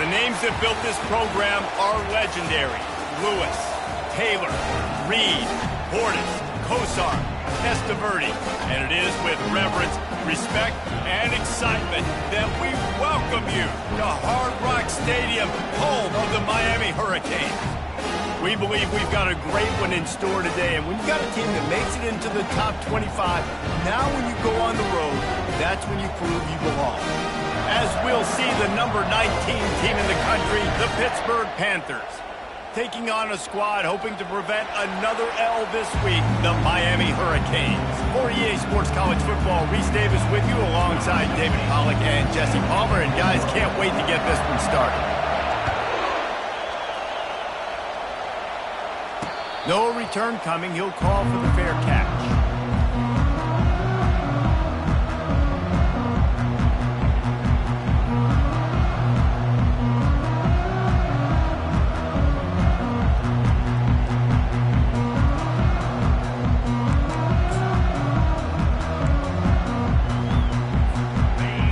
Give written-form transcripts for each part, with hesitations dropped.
The names that built this program are legendary. Lewis, Taylor, Reed, Portis, Kosar, Testaverde. And it is with reverence, respect, and excitement that we welcome you to Hard Rock Stadium, home of the Miami Hurricanes. We believe we've got a great one in store today, and when you've got a team that makes it into the top 25, now when you go on the road, that's when you prove you belong. As we'll see the number 19 team in the country, the Pittsburgh Panthers, taking on a squad hoping to prevent another L this week, the Miami Hurricanes. For EA Sports College Football, Reese Davis with you alongside David Pollack and Jesse Palmer, and guys, can't wait to get this one started. No return coming. He'll call for the fair catch.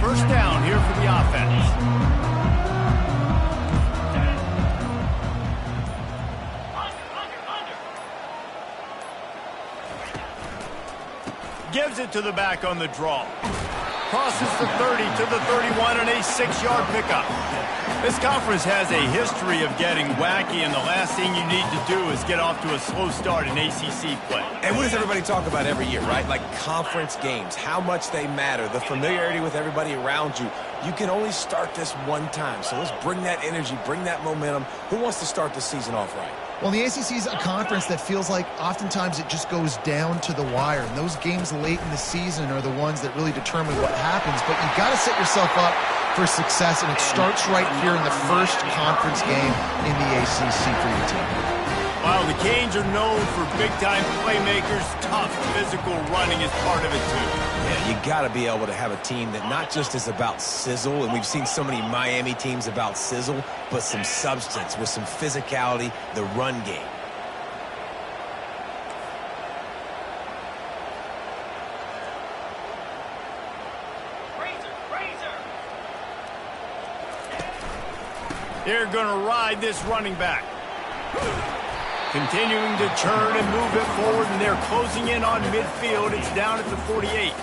First down here for the offense. Gives it to the back on the draw. Crosses the 30 to the 31 and a 6-yard pickup. This conference has a history of getting wacky, and the last thing you need to do is get off to a slow start in ACC play. And what does everybody talk about every year, right? Like conference games, how much they matter, the familiarity with everybody around you. You can only start this one time, so let's bring that energy, bring that momentum. Who wants to start the season off right? Well, the ACC is a conference that feels like oftentimes it just goes down to the wire. And those games late in the season are the ones that really determine what happens. But you've got to set yourself up for success, and it starts right here in the first conference game in the ACC for your team. While the Canes are known for big-time playmakers, tough physical running is part of it, too. Yeah, you got to be able to have a team that not just is about sizzle, and we've seen so many Miami teams about sizzle, but some substance with some physicality, the run game. They're going to ride this running back. Continuing to churn and move it forward, and they're closing in on midfield. It's down at the 48.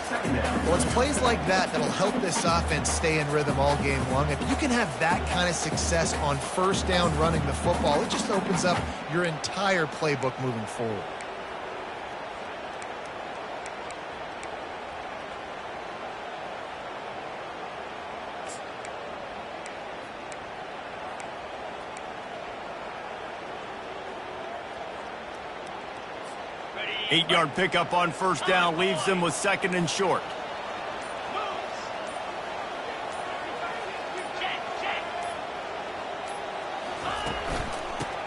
Well, it's plays like that that'll help this offense stay in rhythm all game long. If you can have that kind of success on first down running the football, it just opens up your entire playbook moving forward. Eight-yard pickup on first down leaves them with second and short.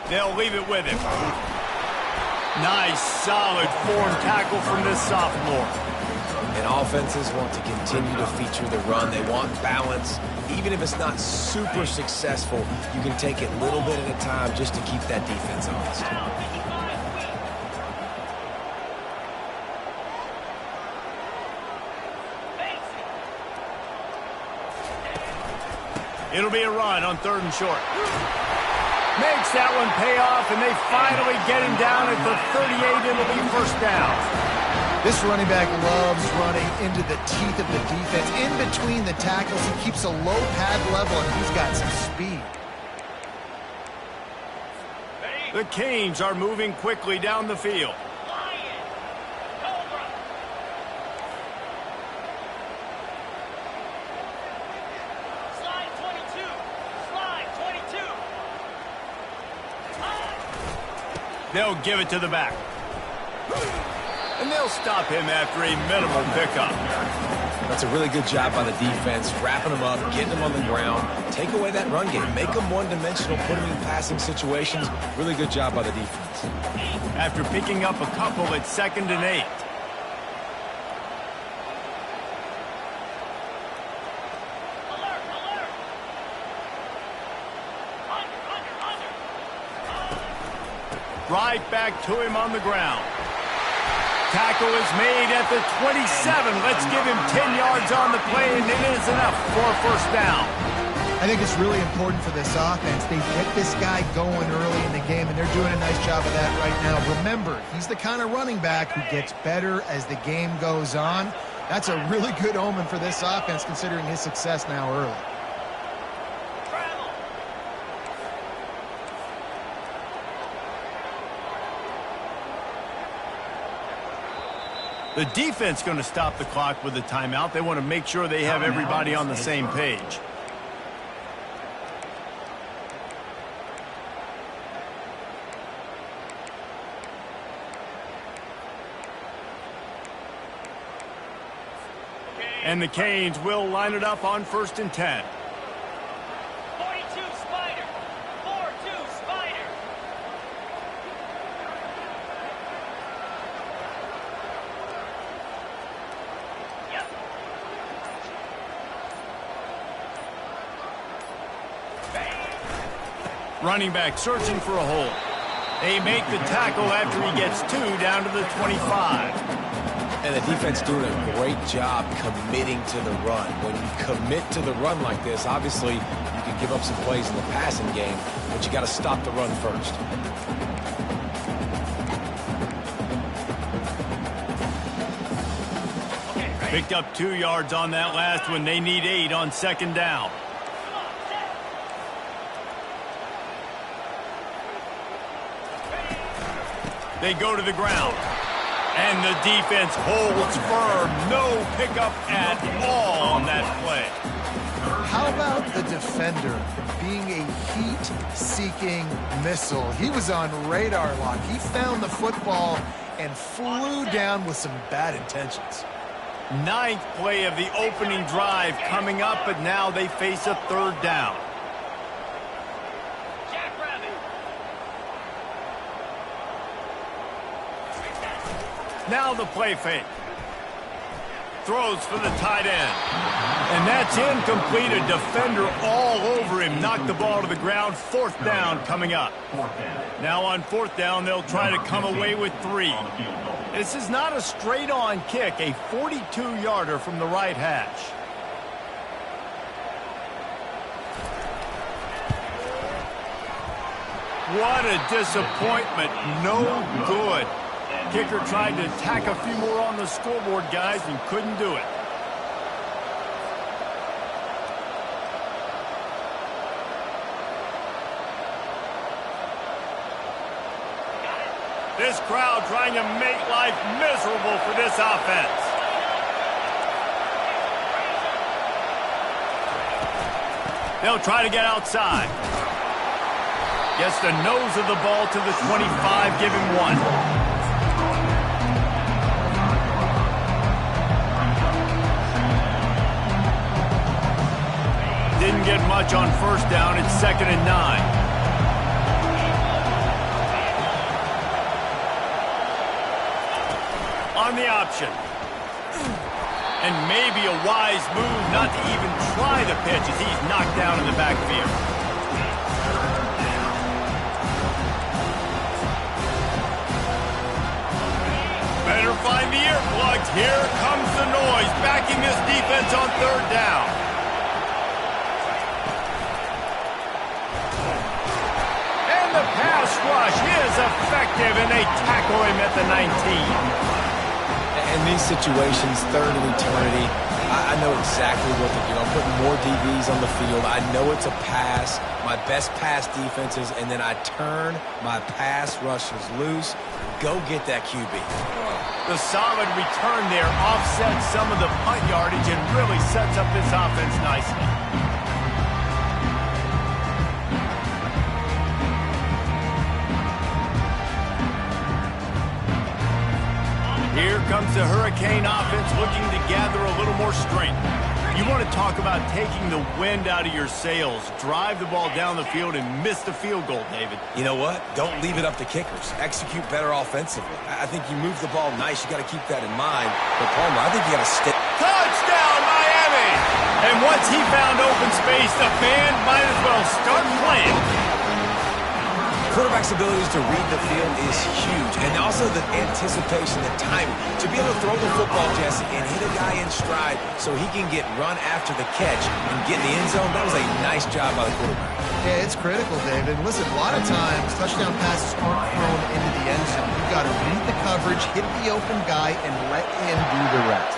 They'll leave it with him. Nice, solid form tackle from this sophomore. And offenses want to continue to feature the run. They want balance. Even if it's not super successful, you can take it little bit at a time just to keep that defense honest. It'll be a run on third and short. Makes that one pay off, and they finally get him down at the 38. It'll be first down. This running back loves running into the teeth of the defense. In between the tackles, he keeps a low pad level, and he's got some speed. The Canes are moving quickly down the field. They'll give it to the back. And they'll stop him after a minimal pickup. That's a really good job by the defense, wrapping them up, getting them on the ground. Take away that run game. Make them one-dimensional, put them in passing situations. Really good job by the defense. After picking up a couple at 2nd and 8. Right back to him on the ground. Tackle is made at the 27. Let's give him 10 yards on the play, and it is enough for a first down. I think it's really important for this offense. They get this guy going early in the game, and they're doing a nice job of that right now. Remember, he's the kind of running back who gets better as the game goes on. That's a really good omen for this offense, considering his success now early. The defense going to stop the clock with a timeout. They want to make sure they have everybody on the same page. And the Canes will line it up on 1st and 10. 42 Spider. 4-2 Spider. Yep. Running back searching for a hole. They make the tackle after he gets 2 down to the 25. And the defense doing a great job committing to the run. When you commit to the run like this, obviously you can give up some plays in the passing game, but you got to stop the run first. Picked up 2 yards on that last one. They need 8 on 2nd down. They go to the ground. And the defense holds firm. No pickup at all on that play. How about the defender being a heat-seeking missile? He was on radar lock. He found the football and flew down with some bad intentions. 9th play of the opening drive coming up, but now they face a 3rd down. Now the play fake. Throws for the tight end. And that's incomplete. A defender all over him. Knocked the ball to the ground. 4th down coming up. Now on 4th down, they'll try to come away with 3. This is not a straight-on kick. A 42-yarder from the right hash. What a disappointment. No good. Kicker tried to tack a few more on the scoreboard, guys, and couldn't do it. This crowd trying to make life miserable for this offense. They'll try to get outside. Gets the nose of the ball to the 25, give him 1. Didn't get much on 1st down. It's 2nd and 9. On the option. And maybe a wise move not to even try the pitch as he's knocked down in the backfield. Better find the earplugs. Here comes the noise, backing this defense on 3rd down. The pass rush is effective, and they tackle him at the 19. In these situations, 3rd and eternity, I know exactly what to do. I'm putting more DBs on the field. I know it's a pass, my best pass defenses, and then I turn my pass rushers loose. Go get that QB. The solid return there offsets some of the punt yardage and really sets up this offense nicely. Here comes the Hurricane offense looking to gather a little more strength. You want to talk about taking the wind out of your sails. Drive the ball down the field and miss the field goal, David. You know what? Don't leave it up to kickers. Execute better offensively. I think you move the ball nice. You got to keep that in mind. But Palmer, I think you got to stick. Touchdown, Miami! And once he found open space, the band might as well start playing. quarterback's abilities to read the field is huge, and also the anticipation, the timing. To be able to throw the football, Jesse, and hit a guy in stride so he can get run after the catch and get in the end zone, that was a nice job by the quarterback. Yeah, it's critical, David. Listen, a lot of times, touchdown passes aren't thrown into the end zone. You've got to read the coverage, hit the open guy, and let him do the rest.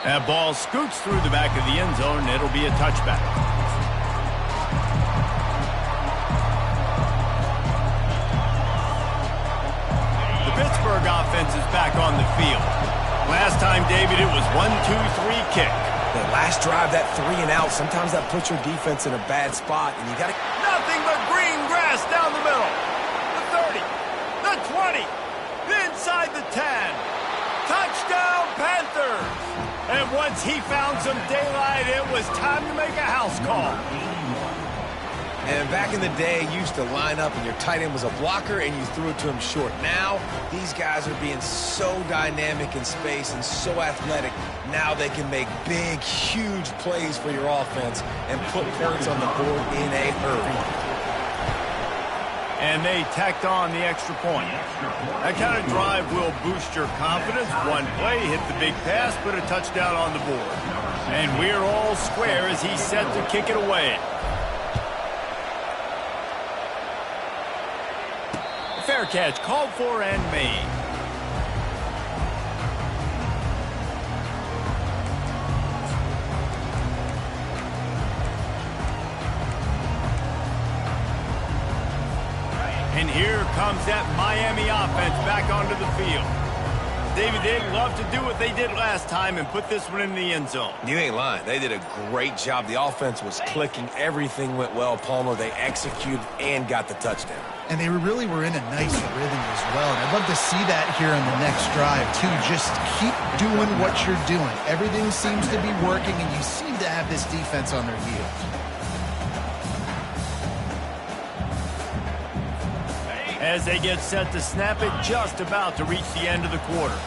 That ball scoots through the back of the end zone, and it'll be a touchback. The Pittsburgh offense is back on the field. Last time, David, it was 1-2-3 kick. The last drive, that 3 and out, sometimes that puts your defense in a bad spot, and you got to... Nothing but green grass down the middle. The 30, the 20, inside the 10. Touchdown, Panthers! And once he found some daylight, it was time to make a house call. And back in the day, you used to line up and your tight end was a blocker and you threw it to him short. Now, these guys are being so dynamic in space and so athletic. Now they can make big, huge plays for your offense and put points on the board in a hurry. And they tacked on the extra point. That kind of drive will boost your confidence. One play, hit the big pass, put a touchdown on the board. And we're all square as he's set to kick it away. Fair catch called for and made. And here comes that Miami offense back onto the field. David, they'd love to do what they did last time and put this one in the end zone. You ain't lying. They did a great job. The offense was clicking. Everything went well, Palmer. They executed and got the touchdown. And they really were in a nice rhythm as well. And I'd love to see that here on the next drive, too. Just keep doing what you're doing. Everything seems to be working, and you seem to have this defense on their heels. As they get set to snap it, just about to reach the end of the quarter.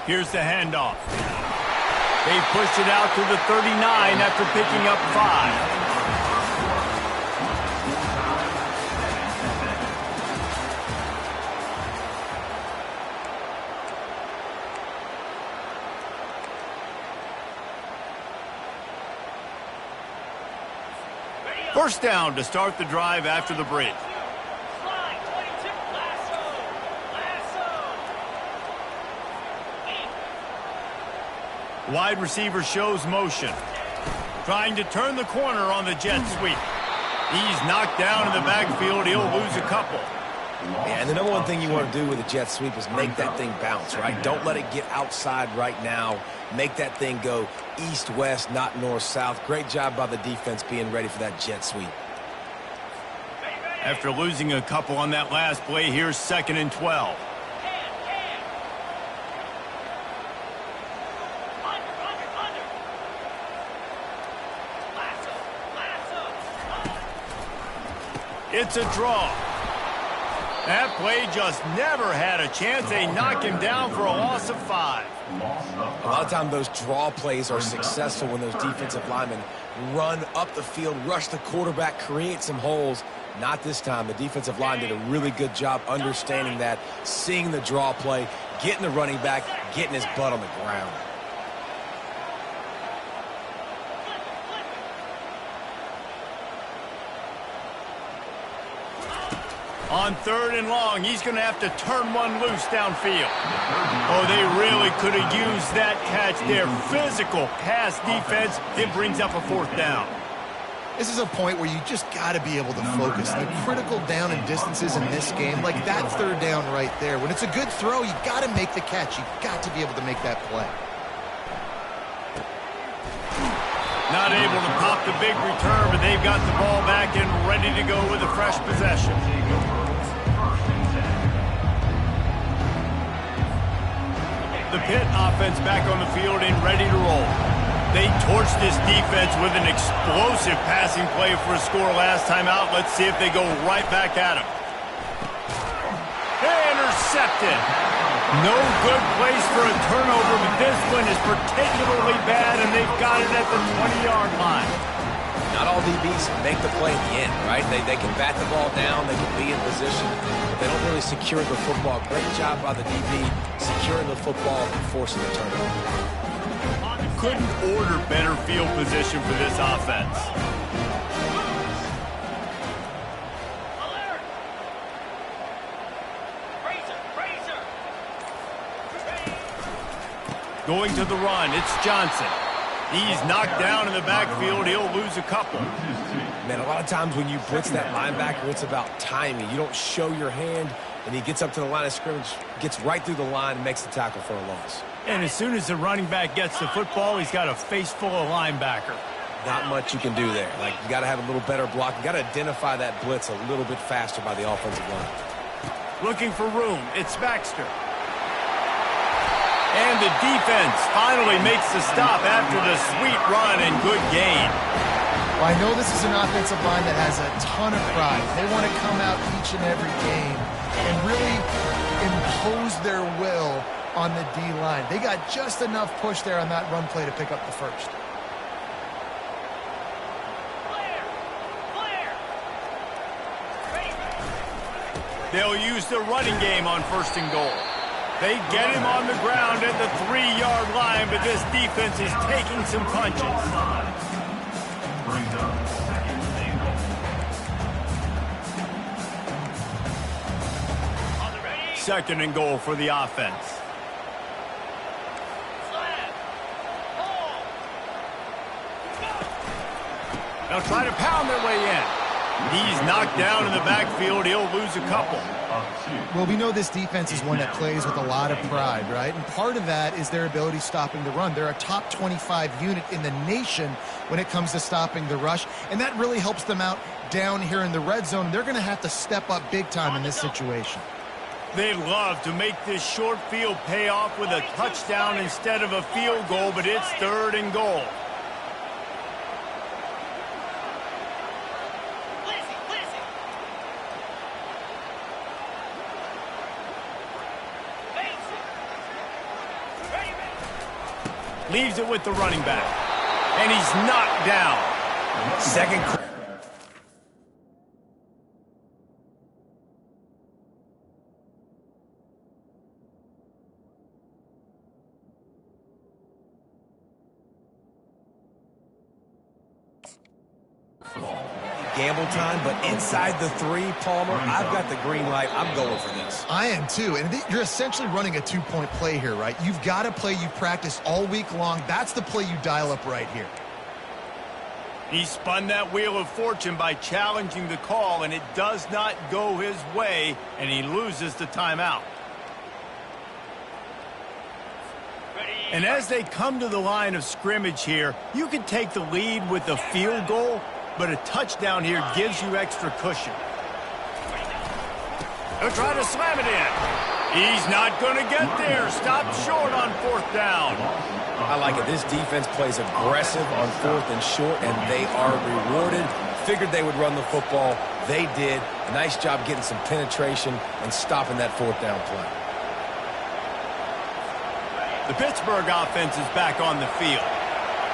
Here's the handoff. They pushed it out to the 39 after picking up 5. First down to start the drive after the break. Wide receiver shows motion. Trying to turn the corner on the jet sweep. He's knocked down in the backfield. He'll lose a couple. Yeah, and the number one thing you want to do with a jet sweep is make that thing bounce, right? Don't let it get outside right now. Make that thing go east-west, not north-south. Great job by the defense being ready for that jet sweep. After losing a couple on that last play, here's 2nd and 12. It's a draw. That play just never had a chance. They knock him down for a loss of 5. A lot of times those draw plays are successful when those defensive linemen run up the field, rush the quarterback, create some holes. Not this time. The defensive line did a really good job understanding that, seeing the draw play, getting the running back, getting his butt on the ground. On 3rd and long, he's going to have to turn one loose downfield. Oh, they really could have used that catch there. Physical pass defense. It brings up a 4th down. This is a point where you just got to be able to focus. The critical down and distances in this game, like that 3rd down right there. When it's a good throw, you got to make the catch. You got to be able to make that play. Not able to pop the big return, but they've got the ball back and ready to go with a fresh possession. The Pitt offense back on the field and ready to roll. They torched this defense with an explosive passing play for a score last time out. Let's see if they go right back at him. Intercepted. No good place for a turnover, but this one is particularly bad, and they've got it at the 20-yard line. Not all DBs make the play at the end, right? They can bat the ball down, they can be in position, but they don't really secure the football. Great job by the DB securing the football and forcing the turnover. Couldn't order better field position for this offense. Alert! Razor! Going to the run, it's Johnson. He's knocked down in the backfield. He'll lose a couple. Man, a lot of times when you blitz that linebacker, it's about timing. You don't show your hand, and he gets up to the line of scrimmage, gets right through the line, and makes the tackle for a loss. And as soon as the running back gets the football, he's got a face full of linebacker. Not much you can do there. Like, you got to have a little better block. You got to identify that blitz a little bit faster by the offensive line. Looking for room. It's Baxter. And the defense finally makes the stop after the sweet run and good gain. Well, I know this is an offensive line that has a ton of pride. They want to come out each and every game and really impose their will on the D-line. They got just enough push there on that run play to pick up the first. They'll use the running game on 1st and goal. They get him on the ground at the 3-yard line, but this defense is taking some punches. Second and goal for the offense. They'll try to pound their way in. He's knocked down in the backfield. He'll lose a couple. Well, we know this defense is one that plays with a lot of pride, right? And part of that is their ability stopping the run. They're a top 25 unit in the nation when it comes to stopping the rush, and that really helps them out down here in the red zone. They're going to have to step up big time in this situation. They'd love to make this short field pay off with a touchdown instead of a field goal, but it's 3rd and goal. Leaves it with the running back. And he's knocked down. Second. Gamble time, but inside the 3, Palmer, I've got the green light. I'm going for this. I am too, and you're essentially running a 2-point play here, right? You've got a play you've practiced all week long. That's the play you dial up right here. He spun that wheel of fortune by challenging the call, and it does not go his way, and he loses the timeout. And as they come to the line of scrimmage here, you can take the lead with the field goal, but a touchdown here gives you extra cushion. He'll try to slam it in. He's not going to get there. Stopped short on 4th down. I like it. This defense plays aggressive on 4th and short, and they are rewarded. Figured they would run the football. They did. Nice job getting some penetration and stopping that 4th down play. The Pittsburgh offense is back on the field.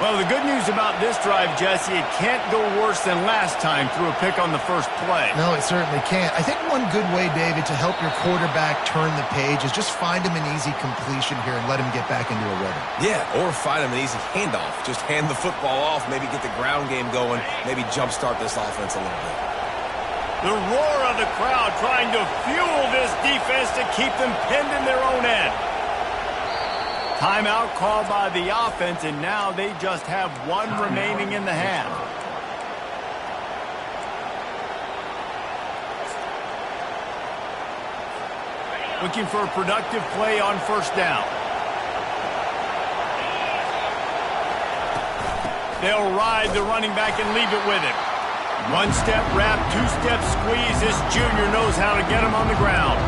Well, the good news about this drive, Jesse, it can't go worse than last time through a pick on the first play. No, it certainly can't. I think one good way, David, to help your quarterback turn the page is just find him an easy completion here and let him get back into a rhythm. Yeah, or find him an easy handoff. Just hand the football off, maybe get the ground game going, maybe jumpstart this offense a little bit. The roar of the crowd trying to fuel this defense to keep them pinned in their own end. Timeout called by the offense, and now they just have 1 remaining in the half. Looking for a productive play on 1st down. They'll ride the running back and leave it with him. 1-step wrap, 2-step squeeze. This junior knows how to get him on the ground.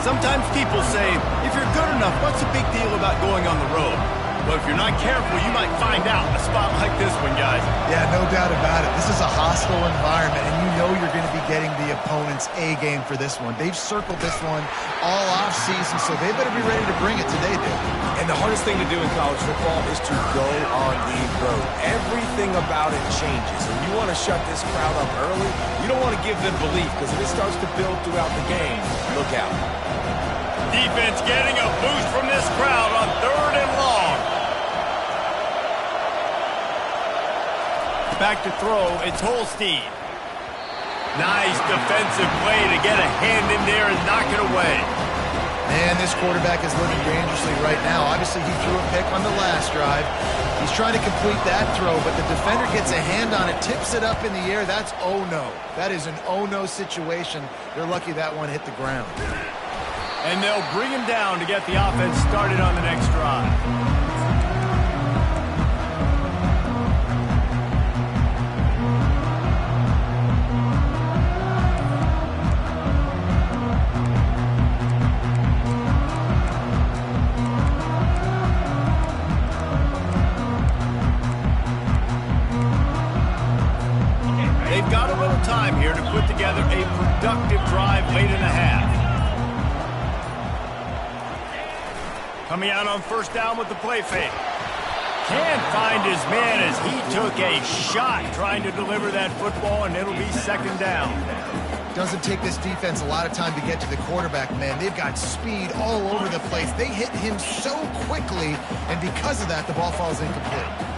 Sometimes people say, if you're good enough, what's the big deal about going on the road? But if you're not careful, you might find out in a spot like this one, guys. Yeah, no doubt about it. This is a hostile environment, and you know you're going to be getting the opponent's A game for this one. They've circled this one all off-season, so they better be ready to bring it today, Dave. And the hardest thing to do in college football is to go on the road. Everything about it changes. And you want to shut this crowd up early. You don't want to give them belief, because if it starts to build throughout the game, look out. Defense getting a boost from this crowd on 3rd and long. Back to throw, it's Holstein. Nice defensive play to get a hand in there and knock it away. Man, this quarterback is living dangerously right now. Obviously, he threw a pick on the last drive. He's trying to complete that throw, but the defender gets a hand on it, tips it up in the air. That's oh-no. That is an oh-no situation. They're lucky that one hit the ground. And they'll bring him down to get the offense started on the next drive. They've got a little time here to put together a productive drive late in the half. Coming out on 1st down with the play fake. Can't find his man as he took a shot trying to deliver that football, and it'll be 2nd down. Doesn't take this defense a lot of time to get to the quarterback, man. They've got speed all over the place. They hit him so quickly, and because of that, the ball falls incomplete.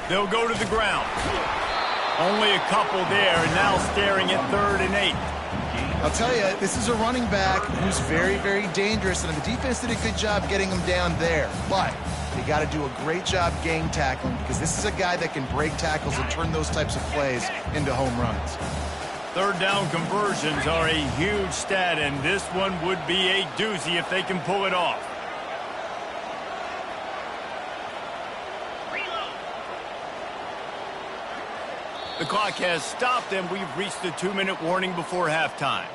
They'll go to the ground. Only a couple there, and now staring at 3rd and 8. I'll tell you, this is a running back who's very, very dangerous, and the defense did a good job getting him down there. But they got to do a great job gang tackling, because this is a guy that can break tackles and turn those types of plays into home runs. 3rd down conversions are a huge stat, and this one would be a doozy if they can pull it off. The clock has stopped, and we've reached the 2-minute warning before halftime.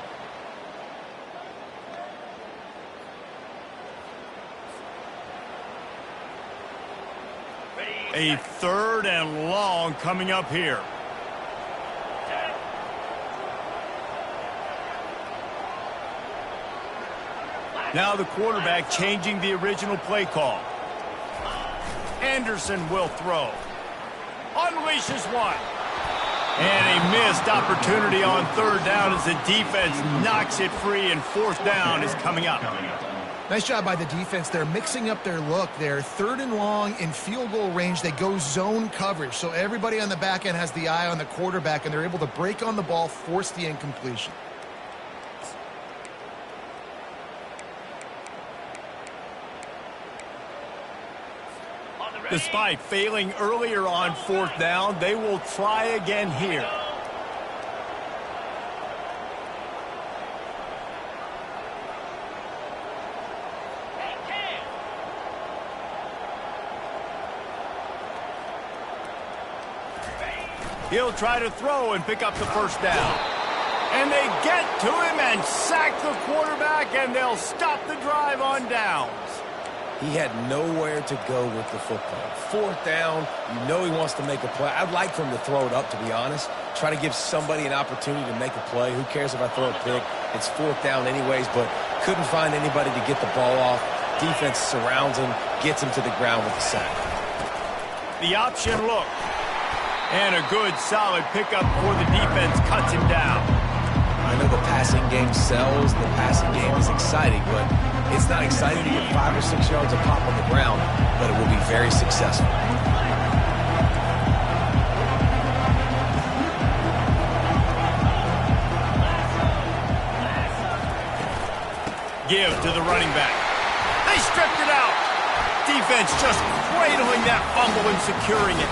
A 3rd and long coming up here. Now the quarterback changing the original play call. Anderson will throw. Unleashes one. And a missed opportunity on 3rd down as the defense knocks it free, and 4th down is coming up. Nice job by the defense. They're mixing up their look. They're 3rd and long in field goal range. They go zone coverage, so everybody on the back end has the eye on the quarterback, and they're able to break on the ball, force the incompletion. Despite failing earlier on 4th down, they will try again here. He'll try to throw and pick up the 1st down. And they get to him and sack the quarterback, and they'll stop the drive on downs. He had nowhere to go with the football. 4th down, you know he wants to make a play. I'd like for him to throw it up, to be honest. Try to give somebody an opportunity to make a play. Who cares if I throw a pick? It's 4th down anyways, but couldn't find anybody to get the ball off. Defense surrounds him, gets him to the ground with the sack. The option look. And a good, solid pickup before the defense cuts him down. I know the passing game sells. The passing game is exciting, but it's not exciting to get 5 or 6 yards of pop on the ground, but it will be very successful. Give to the running back. They stripped it out. Defense just cradling that fumble and securing it.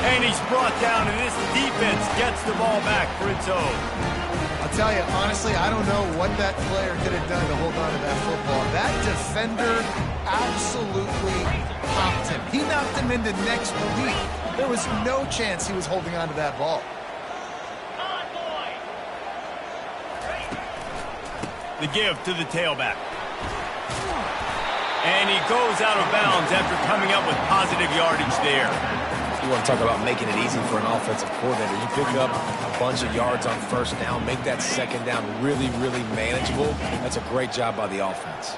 And he's brought down, and this defense gets the ball back for its own. I'll tell you, honestly, I don't know what that player could have done to hold on to that football. That defender absolutely popped him. He knocked him into next week. There was no chance he was holding on to that ball. The give to the tailback. And he goes out of bounds after coming up with positive yardage there. You want to talk about making it easy for an offensive coordinator. You pick up a bunch of yards on first down, make that second down really, really manageable. That's a great job by the offense.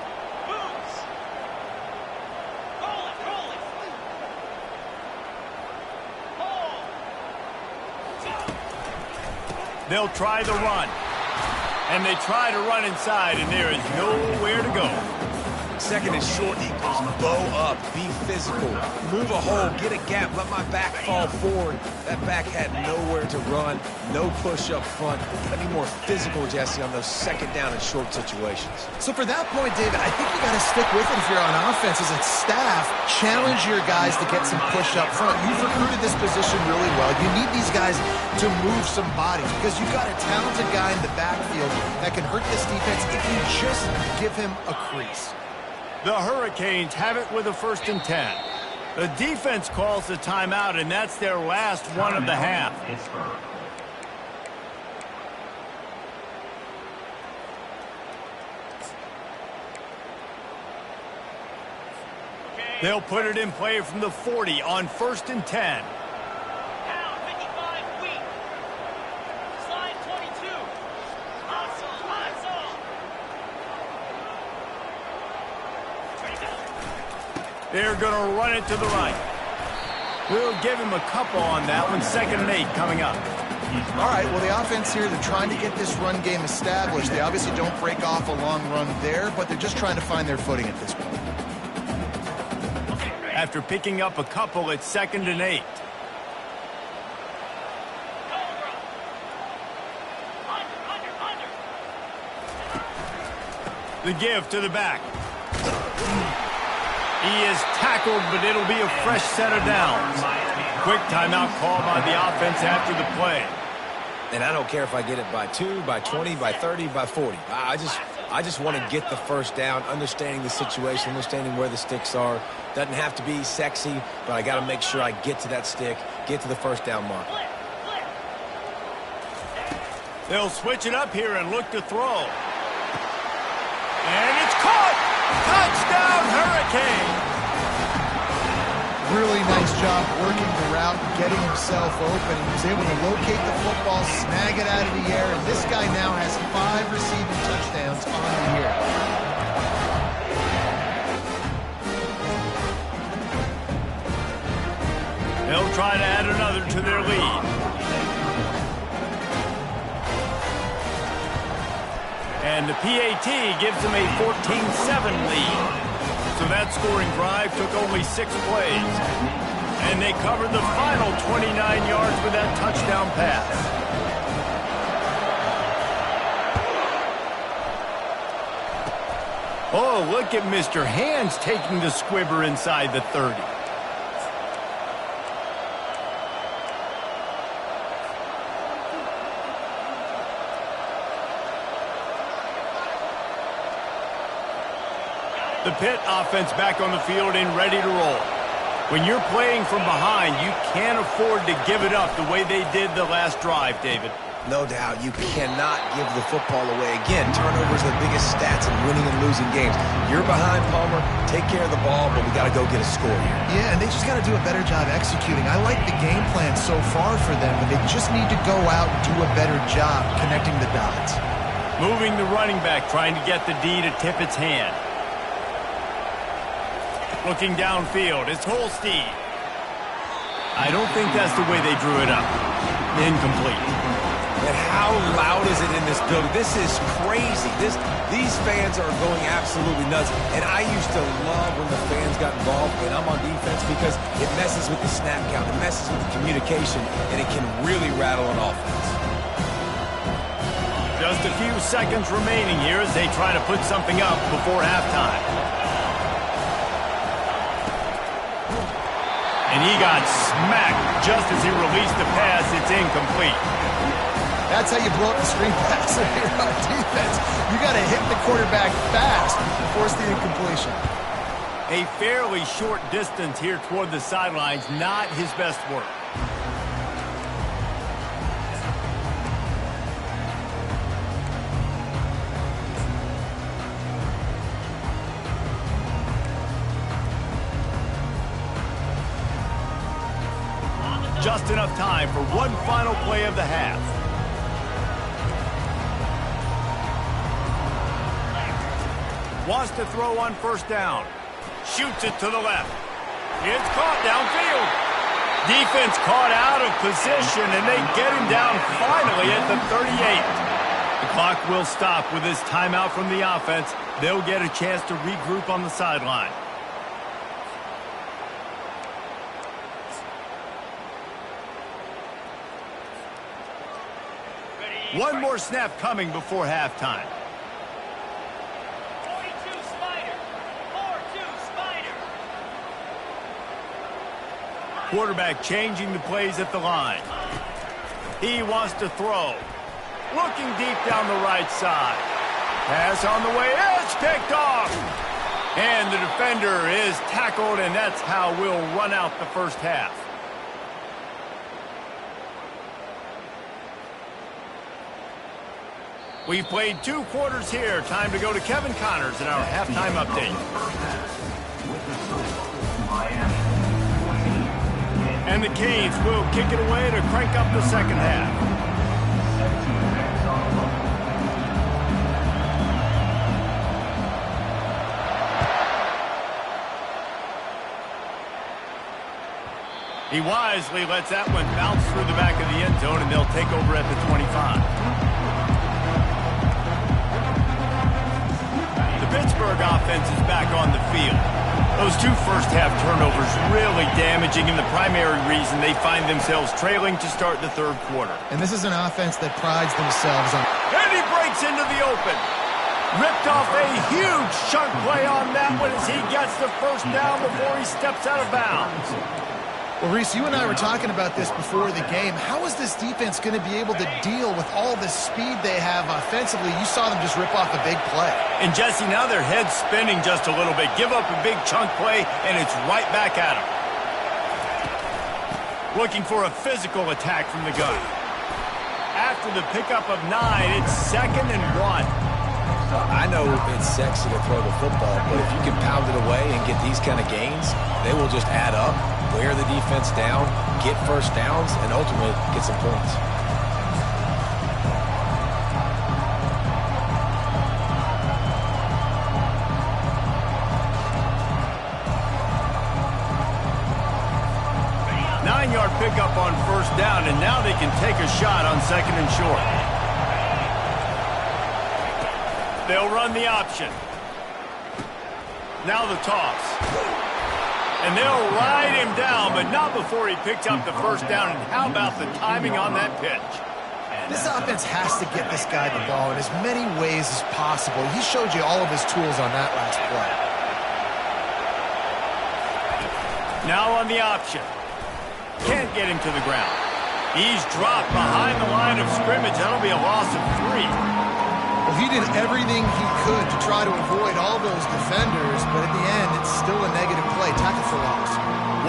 They'll try the run. And they try to run inside, and there is nowhere to go. Second and short equals bow up, be physical, move a hole, get a gap, let my back fall forward. That back had nowhere to run, no push up front. Gotta be more physical, Jesse, on those second down and short situations. So for that point, David, I think you got to stick with it if you're on offense as a staff. Challenge your guys to get some push up front. You've recruited this position really well. You need these guys to move some bodies because you've got a talented guy in the backfield that can hurt this defense if you just give him a crease. The Hurricanes have it with a 1st and 10. The defense calls the timeout, and that's their last one of the half. They'll put it in play from the 40 on 1st and 10. Down 55 weak. Slide 22. Hustle. They're going to run it to the right. We'll give him a couple on that one. 2nd and 8 coming up. All right, well, the offense here, they're trying to get this run game established. They obviously don't break off a long run there, but they're just trying to find their footing at this point. After picking up a couple, it's 2nd and 8. The give to the back. He is tackled, but it'll be a fresh set of downs. Quick timeout call by the offense after the play. And I don't care if I get it by 2, by 20, by 30, by 40. I just want to get the first down, understanding the situation, understanding where the sticks are. Doesn't have to be sexy, but I got to make sure I get to that stick, get to the first down mark. They'll switch it up here and look to throw. And it's caught! Touchdown, Hurricane! Really nice job working the route, getting himself open. He was able to locate the football, snag it out of the air, and this guy now has 5 receiving touchdowns on the year. They'll try to add another to their lead. And the PAT gives them a 14-7 lead. So that scoring drive took only 6 plays. And they covered the final 29 yards with that touchdown pass. Oh, look at Mr. Hands taking the squibber inside the 30. The Pitt offense back on the field and ready to roll. When you're playing from behind, you can't afford to give it up the way they did the last drive, David. No doubt, you cannot give the football away. Again, turnovers are the biggest stats in winning and losing games. You're behind, Palmer, take care of the ball, but we got to go get a score here. Yeah, and they just got to do a better job executing. I like the game plan so far for them, but they just need to go out and do a better job connecting the dots. Moving the running back, trying to get the D to tip its hand. Looking downfield, it's Holstein. I don't think that's the way they drew it up. Incomplete. And how loud is it in this building? This is crazy. These fans are going absolutely nuts. And I used to love when the fans got involved when I'm on defense because it messes with the snap count, it messes with the communication, and it can really rattle an offense. Just a few seconds remaining here as they try to put something up before halftime. And he got smacked just as he released the pass. It's incomplete. That's how you blow up the screen pass if you're on defense. You got to hit the quarterback fast and force the incompletion. A fairly short distance here toward the sidelines, not his best work. just enough time for one final play of the half. Wants to throw on first down. Shoots it to the left. It's caught downfield. Defense caught out of position, and they get him down finally at the 38. The clock will stop with this timeout from the offense. They'll get a chance to regroup on the sideline. One more snap coming before halftime. 42 Spider. 4-2 Spider. Quarterback changing the plays at the line. He wants to throw. Looking deep down the right side. Pass on the way. It's picked off. And the defender is tackled, and that's how we'll run out the first half. We've played 2 quarters here. Time to go to Kevin Connors in our halftime update. And the Canes will kick it away to crank up the second half. He wisely lets that one bounce through the back of the end zone, and they'll take over at the 25. The Pittsburgh offense is back on the field. Those 2 first-half turnovers really damaging, and the primary reason they find themselves trailing to start the third quarter. And this is an offense that prides themselves on... And he breaks into the open. Ripped off a huge chunk play on that one as he gets the first down before he steps out of bounds. Well, Reese, you and I were talking about this before the game. How is this defense going to be able to deal with all the speed they have offensively? You saw them just rip off a big play. And, Jesse, now their head's spinning just a little bit. Give up a big chunk play, and it's right back at them. Looking for a physical attack from the gun. After the pickup of 9, it's 2nd and 1. I know it's sexy to throw the football, but if you can pound it away and get these kind of gains, they will just add up, wear the defense down, get first downs, and ultimately get some points. Nine-yard pickup on first down, and now they can take a shot on 2nd and short. They'll run the option. Now the toss. And they'll ride him down, but not before he picks up the first down. And how about the timing on that pitch? This offense has to get this guy the ball in as many ways as possible. He showed you all of his tools on that last play. Now on the option. Can't get him to the ground. He's dropped behind the line of scrimmage. That'll be a loss of 3. Well, he did everything he could to try to avoid all those defenders, but at the end, it's still a negative play. Tackle for loss.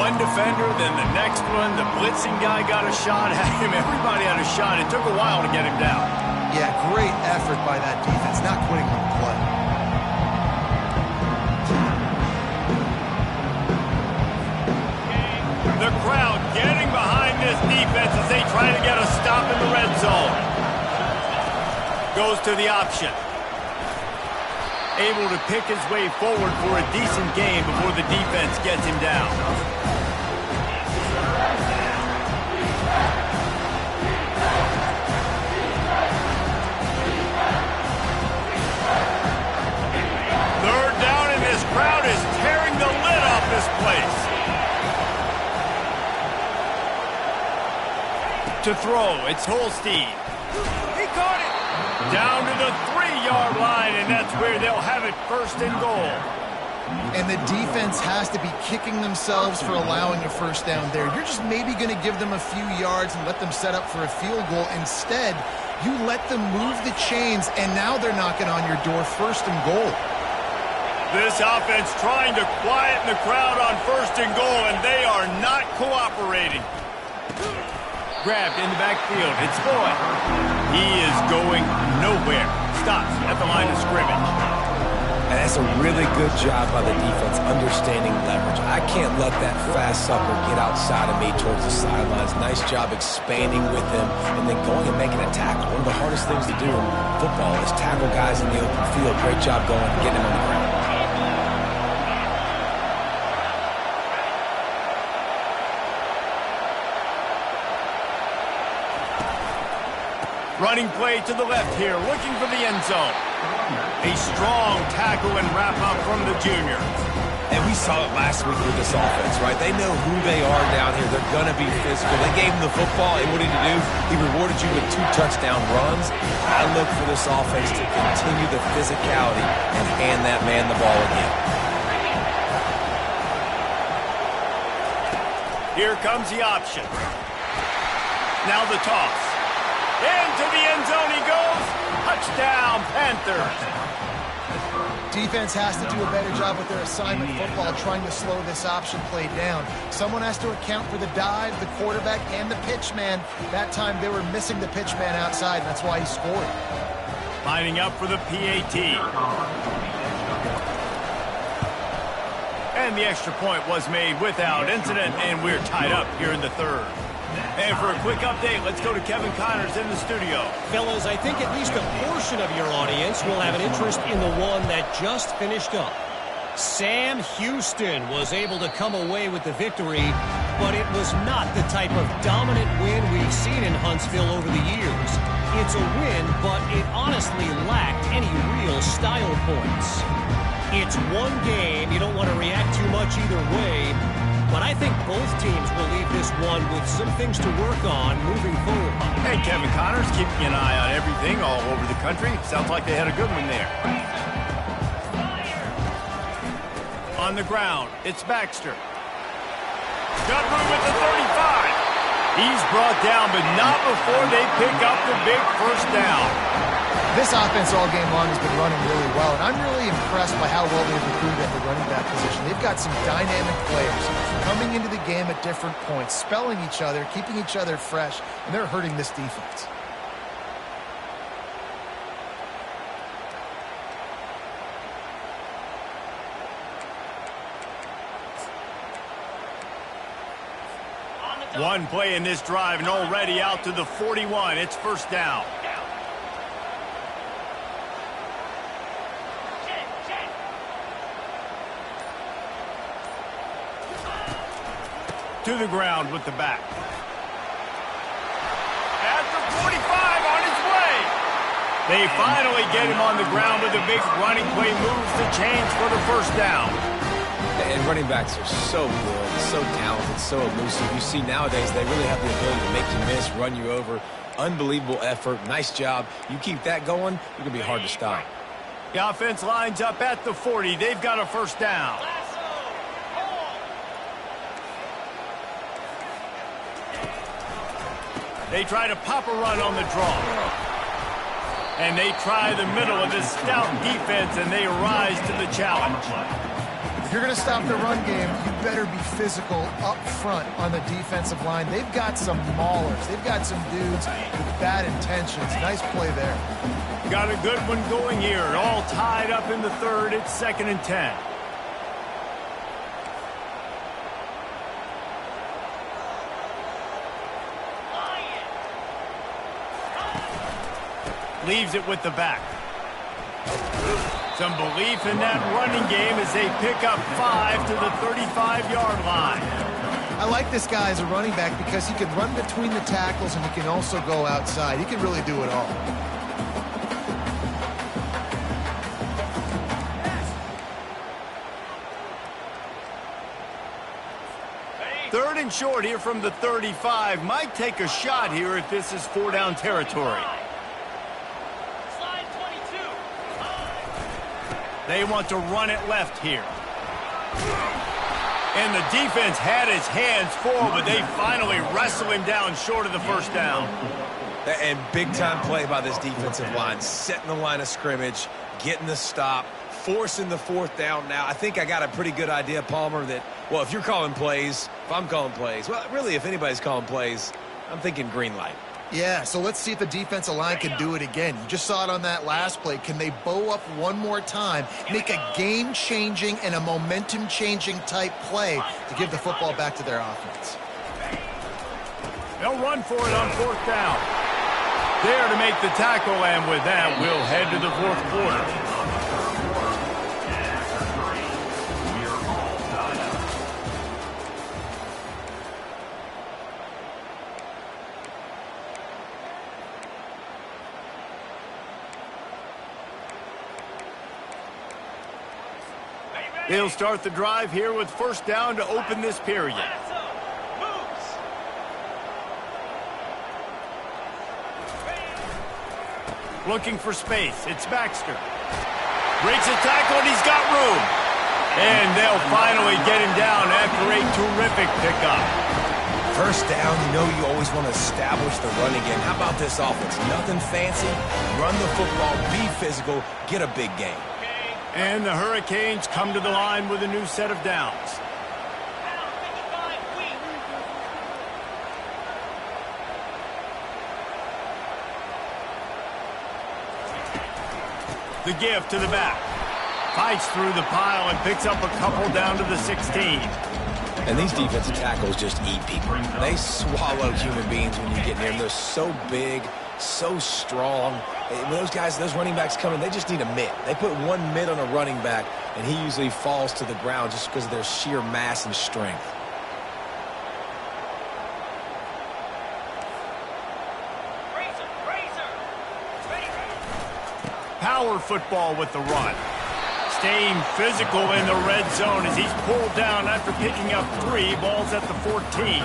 One defender, then the next one. The blitzing guy got a shot at him. Everybody had a shot. It took a while to get him down. Yeah, great effort by that defense, not quitting on the play. The crowd getting behind this defense as they try to get a stop in the red zone. Goes to the option. Able to pick his way forward for a decent game before the defense gets him down. Third down, and this crowd is tearing the lid off this place. To throw, it's Holstein. He caught it. Down to the 3-yard line, and that's where they'll have it, 1st and goal. And the defense has to be kicking themselves for allowing a first down there. You're just maybe going to give them a few yards and let them set up for a field goal. Instead, you let them move the chains, and now they're knocking on your door, 1st and goal. This offense trying to quieten the crowd on 1st and goal, and they are not cooperating. Grabbed in the backfield. It's Boyd. He is going nowhere. Stops at the line of scrimmage. And that's a really good job by the defense understanding leverage. I can't let that fast sucker get outside of me towards the sidelines. Nice job expanding with him and then going and making a tackle. One of the hardest things to do in football is tackle guys in the open field. Great job going and getting him on the ground. Running play to the left here, looking for the end zone. A strong tackle and wrap-up from the junior. And we saw it last week with this offense, right? They know who they are down here. They're going to be physical. They gave him the football, and what did he do? He rewarded you with 2 touchdown runs. I look for this offense to continue the physicality and hand that man the ball again. Here comes the option. Now the toss. Into the end zone he goes. Touchdown, Panthers. Defense has to do a better job with their assignment football, trying to slow this option play down. Someone has to account for the dive, the quarterback, and the pitch man. That time they were missing the pitch man outside, and that's why he scored. Lining up for the PAT. And the extra point was made without incident, and we're tied up here in the third. And for a quick update, let's go to Kevin Connors in the studio. Fellas, I think at least a portion of your audience will have an interest in the one that just finished up. Sam Houston was able to come away with the victory, but it was not the type of dominant win we've seen in Huntsville over the years. It's a win, but it honestly lacked any real style points. It's one game. You don't want to react too much either way. But I think both teams will leave this one with some things to work on moving forward. Hey, Kevin Connors, keeping an eye on everything all over the country. Sounds like they had a good one there. On the ground, it's Baxter. Got room at the 35. He's brought down, but not before they pick up the big first down. This offense all game long has been running really well, and I'm really impressed by how well they've recruited at the running back position. They've got some dynamic players coming into the game at different points, spelling each other, keeping each other fresh, and they're hurting this defense. One play in this drive and already out to the 41. It's first down. To the ground with the back. At the 45 on his way. They finally get him on the ground with a big running play moves the chains for the first down. And running backs are so good, so talented, so elusive. You see nowadays they really have the ability to make you miss, run you over. Unbelievable effort. Nice job. You keep that going, you're going to be hard to stop. The offense lines up at the 40. They've got a first down. They try to pop a run on the draw. And they try the middle of this stout defense, and they rise to the challenge. If you're going to stop the run game, you better be physical up front on the defensive line. They've got some maulers. They've got some dudes with bad intentions. Nice play there. Got a good one going here. All tied up in the third. It's 2nd and 10. Leaves it with the back. Some belief in that running game as they pick up 5 to the 35-yard line. I like this guy as a running back because he can run between the tackles and he can also go outside. He can really do it all. Third and short here from the 35. Might take a shot here if this is 4-down territory. They want to run it left here. And the defense had his hands full, but they finally wrestle him down short of the first down. And big-time play by this defensive line, setting the line of scrimmage, getting the stop, forcing the 4th down. Now, I think I got a pretty good idea, Palmer, that, well, if you're calling plays, if I'm calling plays, well, really, if anybody's calling plays, I'm thinking green light. Yeah, so let's see if the defensive line can do it again. You just saw it on that last play. Can they bow up one more time, make a game-changing and a momentum-changing type play to give the football back to their offense? They'll run for it on 4th down. There to make the tackle, and with that, we'll head to the 4th quarter. They'll start the drive here with 1st down to open this period. Looking for space. It's Baxter. Breaks a tackle, and he's got room. And they'll finally get him down after a terrific pickup. 1st down, you know you always want to establish the running game. How about this offense? Nothing fancy. Run the football, be physical, get a big gain. And the Hurricanes come to the line with a new set of downs. The give to the back. Fights through the pile and picks up a couple down to the 16. And these defensive tackles just eat people. They swallow human beings when you get near them. They're so big, so strong. When those guys, those running backs come in, they just need a mitt. They put one mitt on a running back, and he usually falls to the ground just because of their sheer mass and strength. Power football with the run. Staying physical in the red zone as he's pulled down after picking up 3 balls at the 14.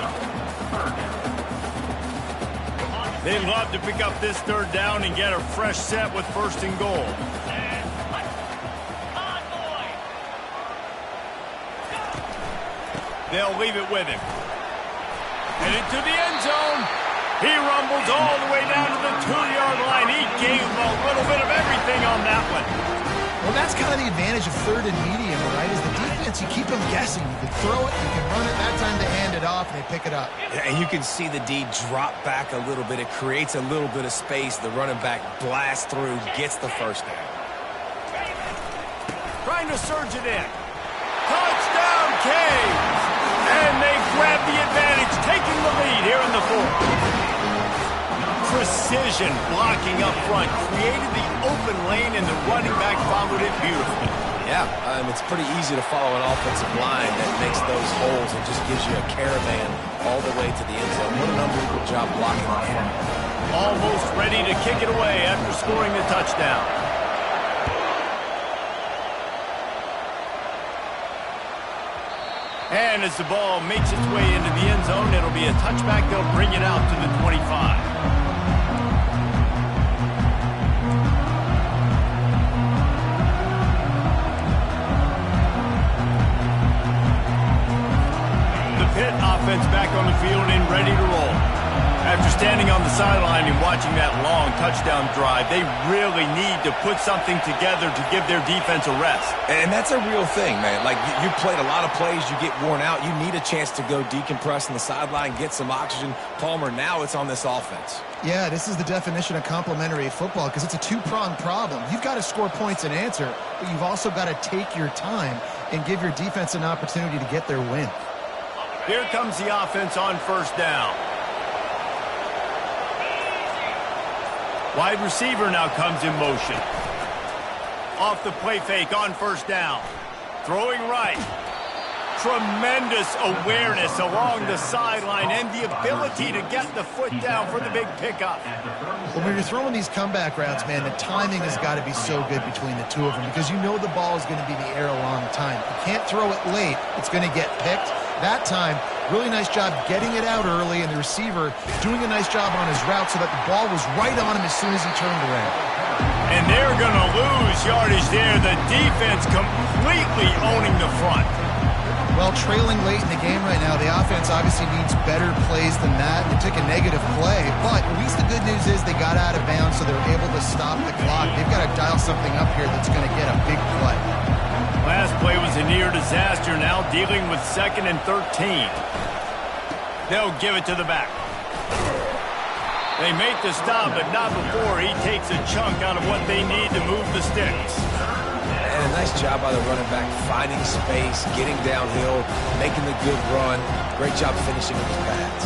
They'd love to pick up this 3rd down and get a fresh set with 1st and goal. They'll leave it with him. And into the end zone. He rumbles all the way down to the 2-yard line. He gave a little bit of everything on that one. Well, that's kind of the advantage of 3rd and medium, right? Is the defense, you keep them guessing. You can throw it, you can run it. That time they hand it off, and they pick it up. And you can see the D drop back a little bit. It creates a little bit of space. The running back blasts through, gets the 1st down. Trying to surge it in. Touchdown, Canes! And they grab the advantage, taking the lead here in the 4th. Precision blocking up front, created the open lane, and the running back followed it beautifully. Yeah, it's pretty easy to follow an offensive line that makes those holes and just gives you a caravan all the way to the end zone. What an unbelievable job blocking on him. Almost ready to kick it away after scoring the touchdown. And as the ball makes its way into the end zone, it'll be a touchback. They'll bring it out to the 25. Pitt offense back on the field and ready to roll. After standing on the sideline and watching that long touchdown drive, they really need to put something together to give their defense a rest. And that's a real thing, man. Like, you played a lot of plays, you get worn out, you need a chance to go decompress on the sideline, get some oxygen. Palmer, now it's on this offense. Yeah, this is the definition of complementary football because it's a 2-pronged problem. You've got to score points and answer, but you've also got to take your time and give your defense an opportunity to get their win. Here comes the offense on 1st down. Wide receiver now comes in motion. Off the play fake on 1st down. Throwing right. Tremendous awareness along the sideline and the ability to get the foot down for the big pickup. Well, when you're throwing these comeback routes, man, the timing has got to be so good between the two of them because you know the ball is going to be in the air a long time. You can't throw it late. It's going to get picked. That time, really nice job getting it out early, and the receiver doing a nice job on his route so that the ball was right on him as soon as he turned around. And they're going to lose yardage there. The defense completely owning the front. Well, trailing late in the game right now, the offense obviously needs better plays than that. They took a negative play, but at least the good news is they got out of bounds, so they're able to stop the clock. They've got to dial something up here that's going to get a big play. Last play was a near disaster, now dealing with 2nd and 13. They'll give it to the back. They make the stop, but not before he takes a chunk out of what they need to move the sticks. And a nice job by the running back, finding space, getting downhill, making the good run. Great job finishing with his pads.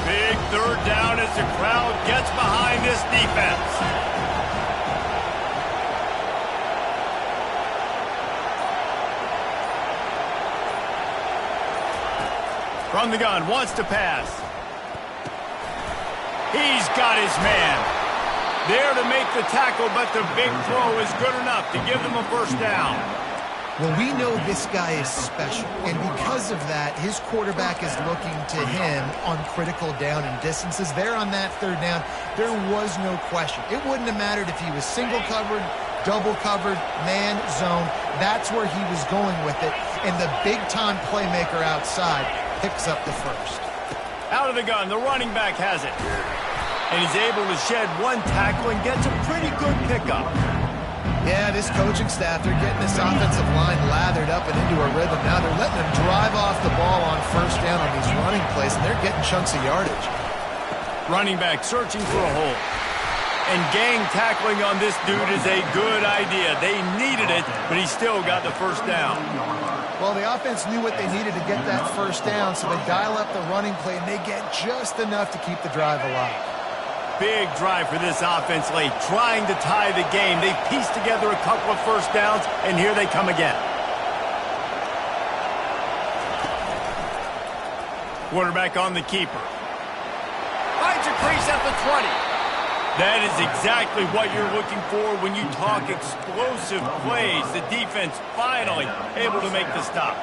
Big third down as the crowd gets behind this defense. From the gun, wants to pass. He's got his man. There to make the tackle, but the big throw is good enough to give them a first down. Well, we know this guy is special, and because of that, his quarterback is looking to him on critical down and distances. There on that third down, there was no question. It wouldn't have mattered if he was single covered, double covered, man, zone. That's where he was going with it, and the big-time playmaker outside picks up the first. Out of the gun, the running back has it. And he's able to shed one tackle and gets a pretty good pickup. Yeah, this coaching staff, they're getting this offensive line lathered up and into a rhythm. Now they're letting them drive off the ball on first down on these running plays, and they're getting chunks of yardage. Running back searching for a hole. And gang tackling on this dude is a good idea. They needed it, but he still got the first down. Well, the offense knew what they needed to get that first down, so they dial up the running play, and they get just enough to keep the drive alive. Big drive for this offense late, trying to tie the game. They pieced together a couple of first downs, and here they come again. Quarterback on the keeper. Finds a crease at the 20. That is exactly what you're looking for when you talk explosive plays. The defense finally able to make the stop.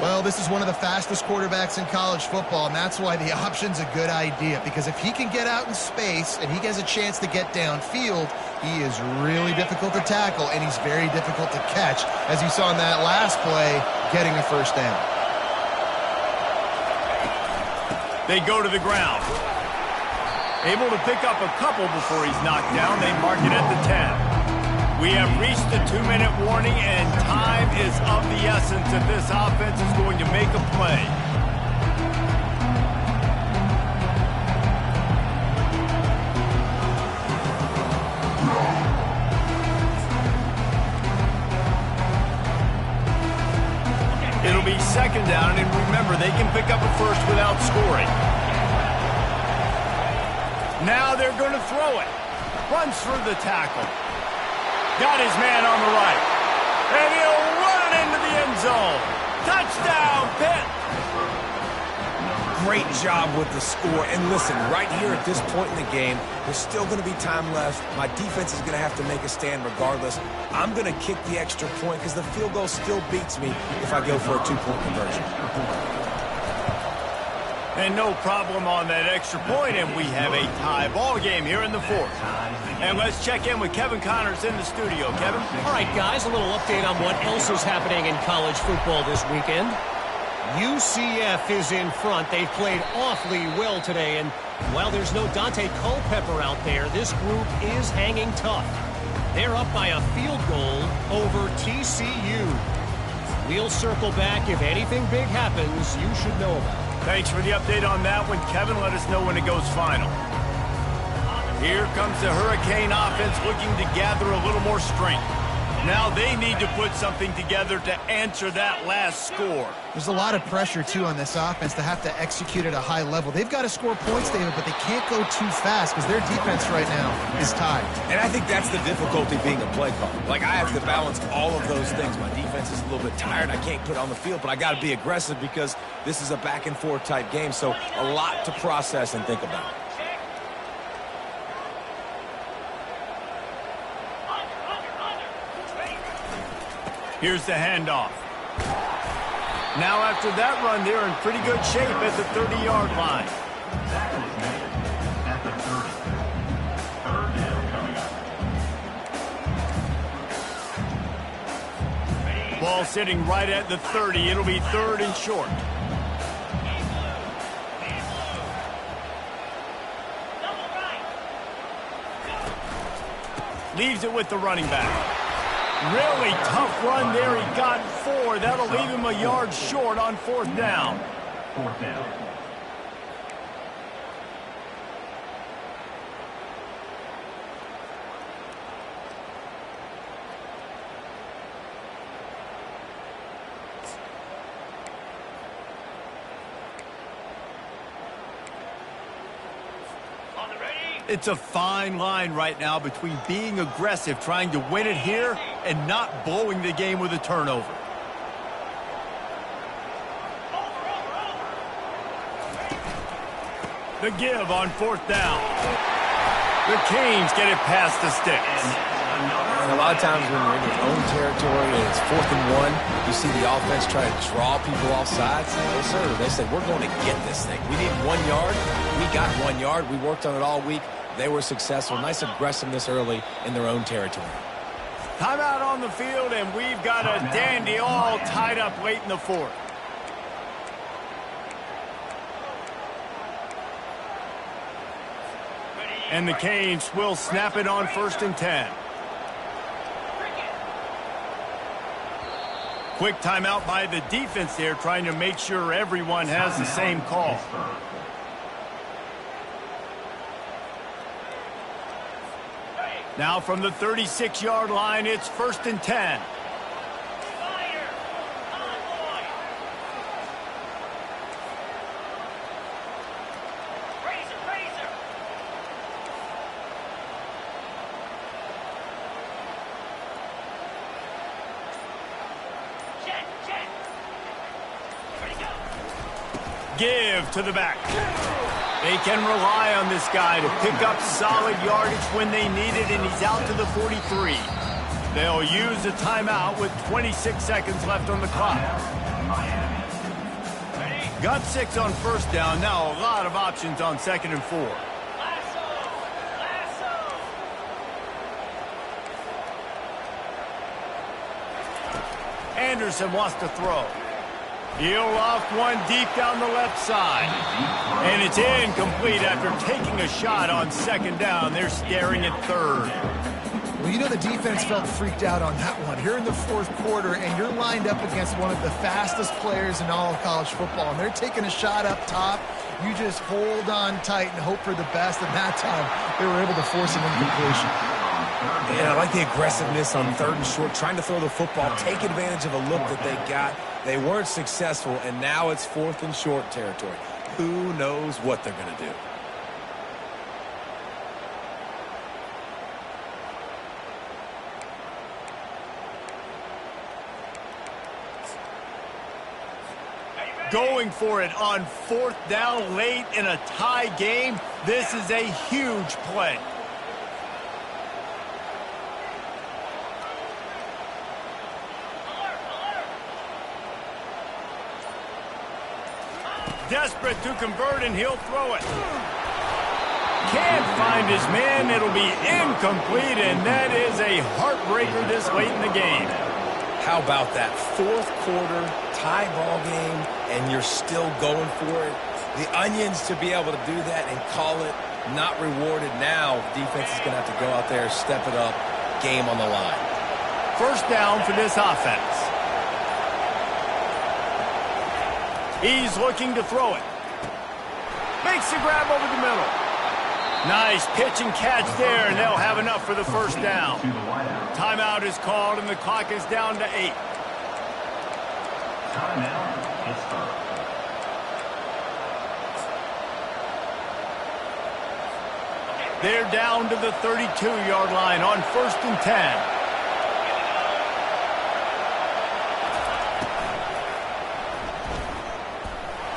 Well, this is one of the fastest quarterbacks in college football, and that's why the option's a good idea, because if he can get out in space and he has a chance to get downfield, he is really difficult to tackle, and he's very difficult to catch, as you saw in that last play, getting a first down. They go to the ground. Able to pick up a couple before he's knocked down. They mark it at the 10. We have reached the 2-minute warning, and time is of the essence if this offense is going to make a play. It'll be second down, and remember, they can pick up a first without scoring. Now they're going to throw it. Runs through the tackle. Got his man on the right. And he'll run it into the end zone. Touchdown, Pitt. Great job with the score. And listen, right here at this point in the game, there's still going to be time left. My defense is going to have to make a stand regardless. I'm going to kick the extra point because the field goal still beats me if I go for a 2-point conversion. And no problem on that extra point, and we have a tie ball game here in the fourth. And let's check in with Kevin Connors in the studio. Kevin? All right, guys, a little update on what else is happening in college football this weekend. UCF is in front. They've played awfully well today, and while there's no Dante Culpepper out there, this group is hanging tough. They're up by a field goal over TCU. We'll circle back. If anything big happens, you should know about it. Thanks for the update on that one, Kevin. Let us know when it goes final. Here comes the Hurricane offense looking to gather a little more strength. Now they need to put something together to answer that last score. There's a lot of pressure, too, on this offense to have to execute at a high level. They've got to score points, David, but they can't go too fast because their defense right now is tied. And I think that's the difficulty being a play caller. Like, I have to balance all of those things. My defense is a little bit tired. I can't put it on the field, but I got to be aggressive because this is a back-and-forth type game, so a lot to process and think about. Here's the handoff. Now after that run, they're in pretty good shape at the 30-yard line. Ball sitting right at the 30. It'll be third and short. Leaves it with the running back. Really tough run there. He got 4. That'll leave him a yard short on 4th down. 4th down. It's a fine line right now between being aggressive, trying to win it here, and not blowing the game with a turnover. The give on 4th down. The Canes get it past the sticks. And a lot of times when you're in your own territory and it's 4th and 1, you see the offense try to draw people off sides. No, sir. They say, we're going to get this thing. We need 1 yard. We got 1 yard. We worked on it all week. They were successful. Nice aggressiveness early in their own territory. Timeout on the field, and we've got a dandy all tied up late in the 4th. And the Canes will snap it on 1st and 10. Quick timeout by the defense there, trying to make sure everyone has the same call. Now from the 36-yard line, it's 1st and 10. Give to the back. They can rely on this guy to pick up solid yardage when they need it, and he's out to the 43. They'll use a timeout with 26 seconds left on the clock. Got 6 on 1st down. Now a lot of options on 2nd and 4. Anderson wants to throw. He'll loft one deep down the left side. And it's incomplete after taking a shot on 2nd down. They're staring at 3rd. Well, you know the defense felt freaked out on that one. Here in the 4th quarter, and you're lined up against one of the fastest players in all of college football, and they're taking a shot up top. You just hold on tight and hope for the best, and that time they were able to force an incompletion. Yeah, I like the aggressiveness on 3rd and short, trying to throw the football, take advantage of a look that they got. They weren't successful, and now it's 4th and short territory. Who knows what they're going to do? Going for it on 4th down late in a tie game. This is a huge play. Desperate to convert, and he'll throw it. Can't find his man. It'll be incomplete, and that is a heartbreaker this late in the game. How about that 4th quarter tie ball game, and you're still going for it? The onions to be able to do that and call it not rewarded. Now defense is going to have to go out there, step it up, game on the line. 1st down for this offense. He's looking to throw it. Makes the grab over the middle. Nice pitch and catch there, and they'll have enough for the 1st down. Timeout is called, and the clock is down to 8. Timeout, Pittsburgh. They're down to the 32-yard line on 1st and 10.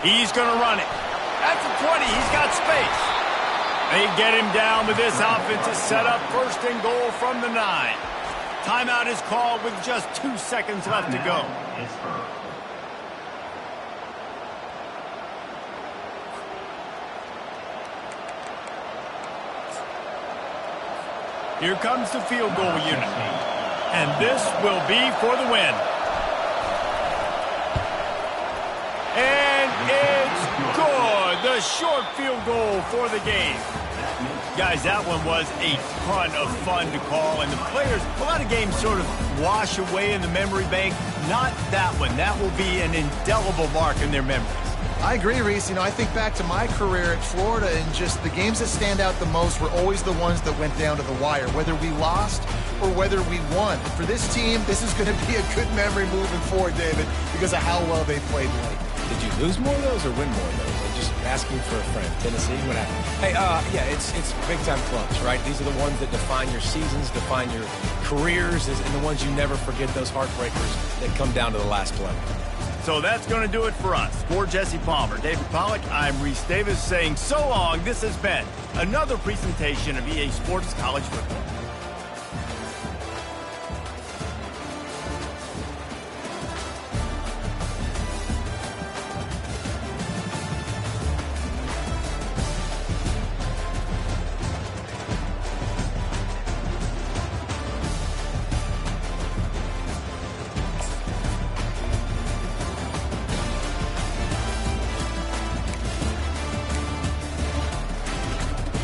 He's going to run it. That's a 20. He's got space. They get him down, but this offense is set up 1st and goal from the 9. Timeout is called with just 2 seconds left to go. Here comes the field goal unit. And this will be for the win. And it's good. The a short field goal for the game. Guys, that one was a ton of fun to call, and the players, a lot of games sort of wash away in the memory bank. Not that one. That will be an indelible mark in their memories. I agree, Reese. You know, I think back to my career at Florida, and just the games that stand out the most were always the ones that went down to the wire, whether we lost or whether we won. For this team, this is going to be a good memory moving forward, David, because of how well they played late. Did you lose more of those or win more of those? I'm just asking for a friend. Tennessee, what happened? Hey, yeah, it's big-time clubs, right? These are the ones that define your seasons, define your careers, and the ones you never forget, those heartbreakers that come down to the last play. So that's going to do it for us. For Jesse Palmer, David Pollack, I'm Reese Davis saying so long. This has been another presentation of EA Sports College Football.